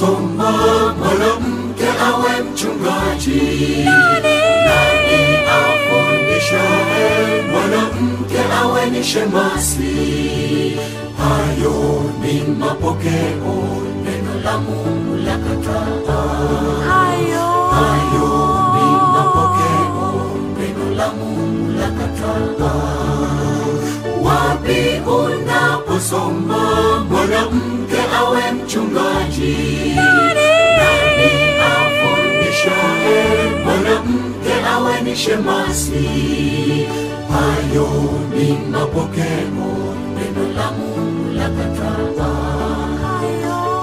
unaposoma mwanamke awe mchungaji? Nani afundishaye mwanamke awe ni shemasi? Hayo ni mapokeo, neno la Mungu lakataa. Hayo ni mapokeo, neno la Mungu lakataa. Wapi unaposoma mwanamke awe mchungaji? Nani afundishaye mwanamke awe ni shemasi? Hayo ni mapokeo, neno la Mungu lakataa.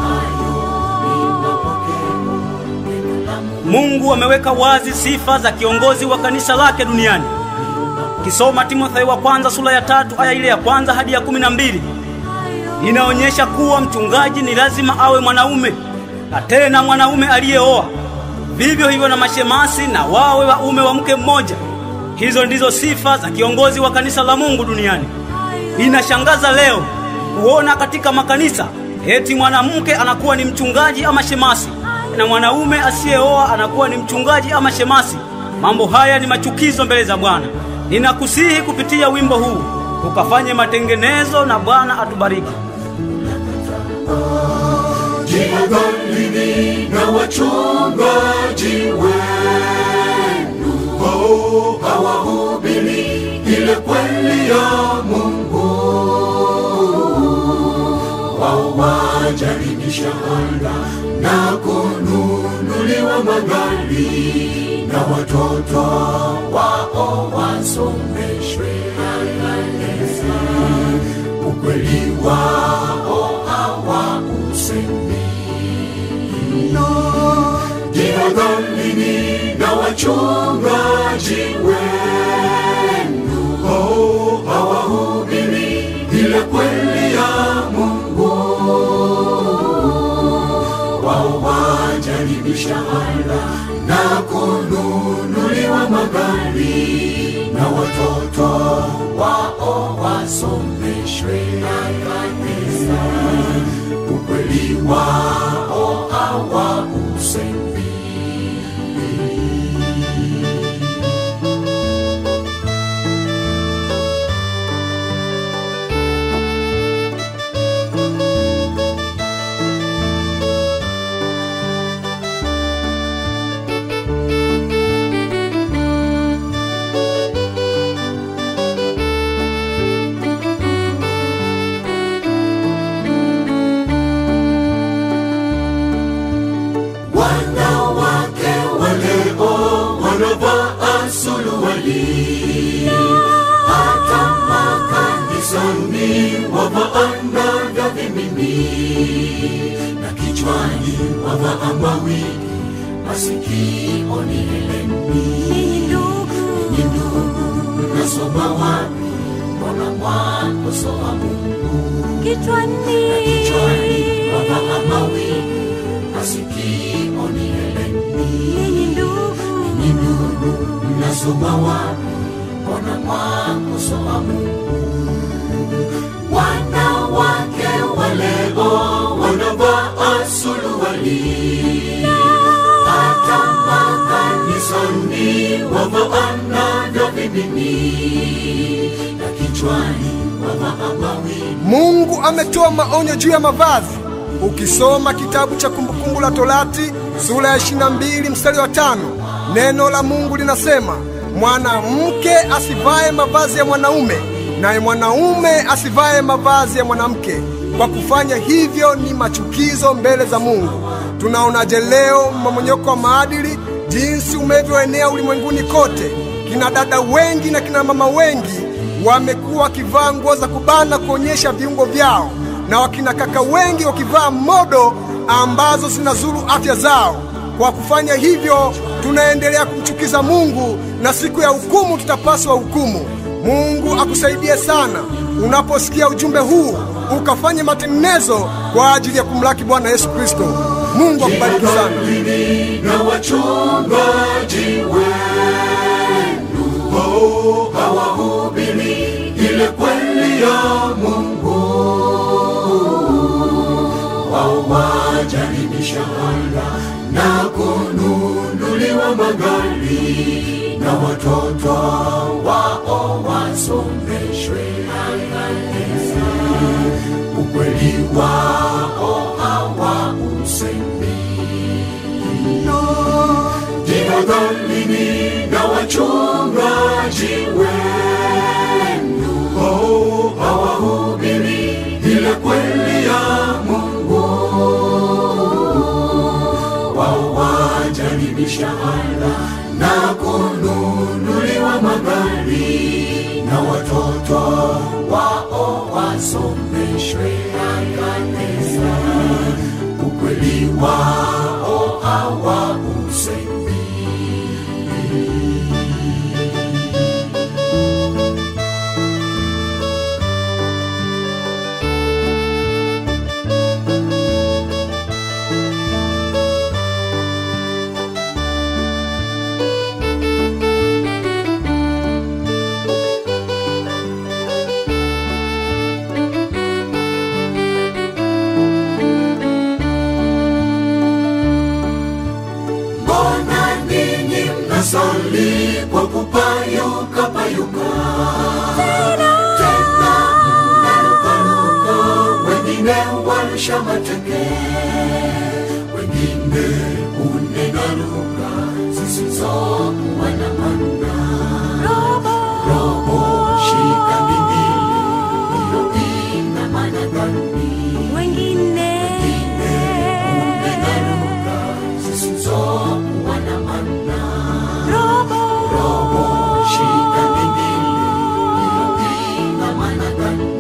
Hayo ni mapokeo, neno la Mungu. Mungu ameweka wazi sifa za kiongozi wa kanisa lake duniani. Kisoma Timotheo wa kwanza sura ya 3 aya ile ya kwanza hadi ya 12. Inaonyesha kuwa mchungaji ni lazima awe mwanaume, na tena mwanaume aliyeoa. Vivyo hivyo na mashemasi na wawe waume wa mke mmoja. Hizo ndizo sifa za kiongozi wa kanisa la Mungu duniani. Inashangaza leo kuona katika makanisa eti mwanamke anakuwa ni mchungaji ama shemasi, na mwanaume asiyeoa anakuwa ni mchungaji ama shemasi. Mambo haya ni machukizo mbele za Bwana. Ninakusihi kupitia wimbo huu ukafanye matengenezo na Bwana atubariki. Jihadharini na wachungaji wenu, hawahubiri ile kweli ya Mungu. Wao wajaribisha anga na kununuliwa magari, na watoto wao wasomeshwe kanisa. Ukweli wao hawausemi. Jihadharini na wachungaji wenu, hawahubiri ile kweli ya Mungu. Wao wajaribisha anga na kununuliwa magari, na watoto wao wasomeshwe kanisa. Ukweli wao hawausemi. Wanawake waleo wanavaa suruali, hata makanisani wavaana vya vimini, na kichwani wavaa mawigi, masikioni heleni. Ndugu, mnasoma wapi? Mbona mwakosoa Mungu? Kichwani wavaa mawigi, masikioni heleni. Ndugu, mnasoma wapi? Mbona mwakosoa Mungu? Wanawake waleo wanavaa suruali, hata makanisani wavaana vya vimini, na kichwani wavaa mawigi. Mungu ametoa maonyo juu ya mavazi. Ukisoma kitabu cha Kumbukumbu la Torati sura ya 22 mstari wa 5, neno la Mungu linasema, mwanamke asivae mavazi ya mwanaume, naye mwanaume asivae mavazi ya mwanamke. Kwa kufanya hivyo ni machukizo mbele za Mungu. Tunaonaje leo mmomonyoko wa maadili jinsi umevyoenea ulimwenguni kote? Kina dada wengi na kina mama wengi wamekuwa wakivaa nguo za kubana kuonyesha viungo vyao, na wakina kaka wengi wakivaa modo ambazo zinazuru afya zao. Kwa kufanya hivyo tunaendelea kumchukiza Mungu, na siku ya hukumu tutapaswa hukumu. Mungu akusaidie sana unaposikia ujumbe huu, ukafanye matengenezo kwa ajili ya kumlaki Bwana Yesu Kristo. Mungu akubariki sana. Na wachungaji wenu hawahubiri ile kweli ya Mungu. Wao wajaribisha na watoto wao wasomeshwe kanisa. Ukweli wao hawausemi. Jihadharini na wachungaji wenu, hawahubiri ile kweli ya Mungu. Wao wajaribisha hala na kununuliwa magari, na watoto wao wasomeshwe kanisa. Ukweli wao hawausemi. Sali kwa kupayuka payuka, tena narukaruka. Wengine warusha mateke, wengine unena lugha zisizokuwa na maana. Robo shika mbingili, hiyo ina maana gani? Wengine unena lugha zisizokuwa na maana. Robo shika mbingili, hiyo ina maana gani?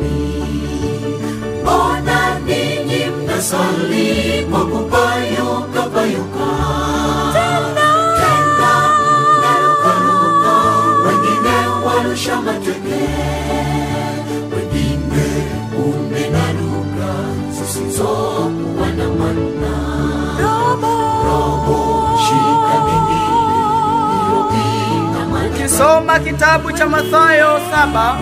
Mbona ninyi mnasali kwa kupayuka payuka, tena narukaruka. Wengine warusha mateke, wengine unena lugha zisizokuwa na maana. Robo shika mbingili. Ukisoma kitabu cha Mathayo 7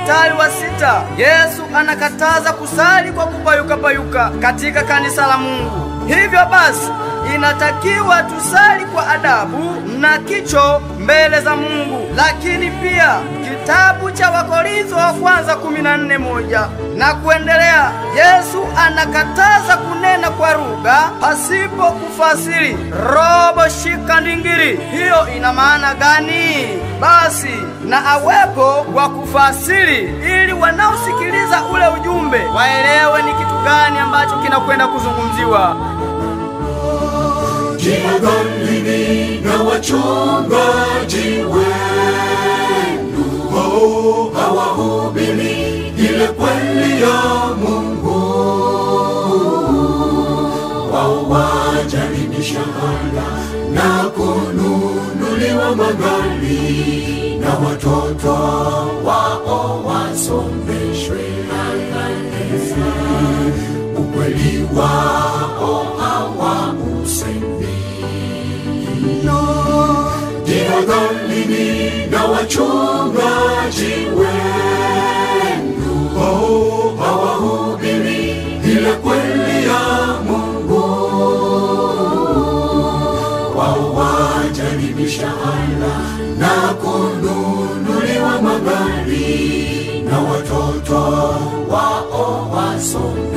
mstari wa 6, Yesu anakataza kusali kwa kupayuka katika kanisa la Mungu. Hivyo basi inatakiwa tusali kwa adabu na kicho mbele za Mungu. Lakini pia kitabu cha Wakorintho wa kwanza 14:1 na kuendelea, Yesu anakataza kunena kwa lugha pasipo kufasiri. Robo shika ndingiri, hiyo ina maana gani? Basi na awepo wa kufasiri ili wanaosikiliza ule ujumbe waelewe ni kitu gani ambacho kinakwenda kuzungumziwa. Jihadharini na wachungaji wenu, hawahubiri ile kweli ya Mungu. Wao wajaribisha hala na kununuliwa magari, na watoto wao wasomeshwe kanisa. Ukweli wao hawausemi. Jihadharini na wachungaji wenu, hawahubiri ile kweli ya Mungu. Wao wajaribisha hala na kununuliwa magari, na watoto wao wasomeshwe